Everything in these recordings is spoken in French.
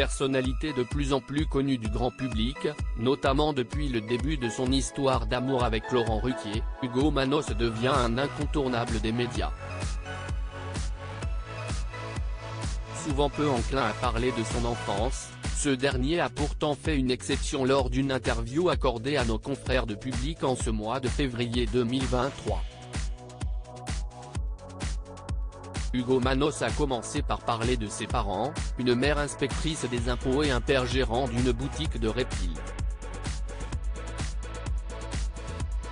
personnalité de plus en plus connue du grand public, notamment depuis le début de son histoire d'amour avec Laurent Ruquier, Ugo Manos devient un incontournable des médias. Souvent peu enclin à parler de son enfance, ce dernier a pourtant fait une exception lors d'une interview accordée à nos confrères de Public en ce mois de février 2023. Ugo Manos a commencé par parler de ses parents, une mère inspectrice des impôts et un père gérant d'une boutique de reptiles.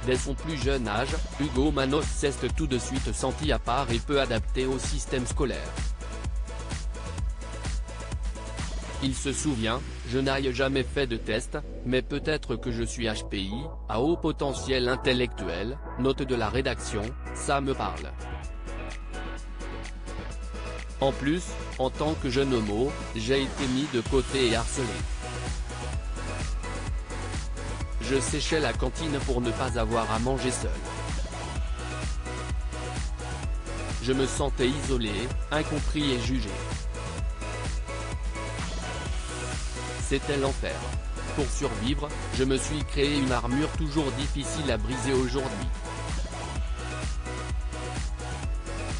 Dès son plus jeune âge, Ugo Manos s'est tout de suite senti à part et peu adapté au système scolaire. Il se souvient, je n'ai jamais fait de test, mais peut-être que je suis HPI, à haut potentiel intellectuel, note de la rédaction, ça me parle. En plus, en tant que jeune homo, j'ai été mis de côté et harcelé. Je séchais la cantine pour ne pas avoir à manger seul. Je me sentais isolé, incompris et jugé. C'était l'enfer. Pour survivre, je me suis créé une armure toujours difficile à briser aujourd'hui.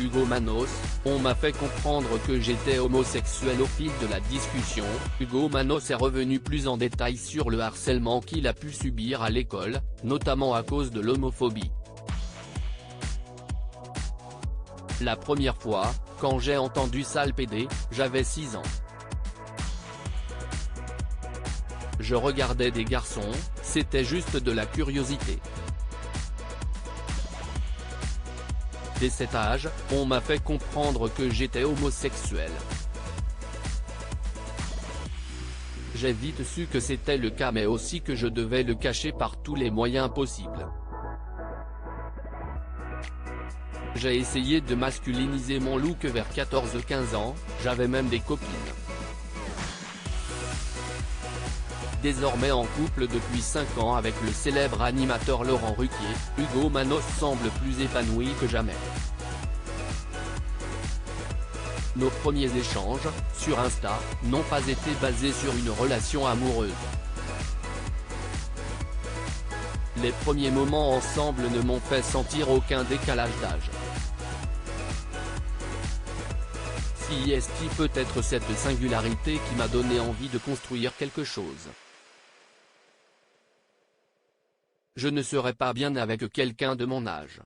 Ugo Manos, on m'a fait comprendre que j'étais homosexuel au fil de la discussion. Ugo Manos est revenu plus en détail sur le harcèlement qu'il a pu subir à l'école, notamment à cause de l'homophobie. La première fois, quand j'ai entendu sale PD, j'avais 6 ans. Je regardais des garçons, c'était juste de la curiosité. Dès cet âge, on m'a fait comprendre que j'étais homosexuel. J'ai vite su que c'était le cas mais aussi que je devais le cacher par tous les moyens possibles. J'ai essayé de masculiniser mon look vers 14-15 ans, j'avais même des copines. Désormais en couple depuis 5 ans avec le célèbre animateur Laurent Ruquier, Ugo Manos semble plus épanoui que jamais. Nos premiers échanges, sur Insta, n'ont pas été basés sur une relation amoureuse. Les premiers moments ensemble ne m'ont fait sentir aucun décalage d'âge. Si est-ce peut-être cette singularité qui m'a donné envie de construire quelque chose. Je ne serais pas bien avec quelqu'un de mon âge.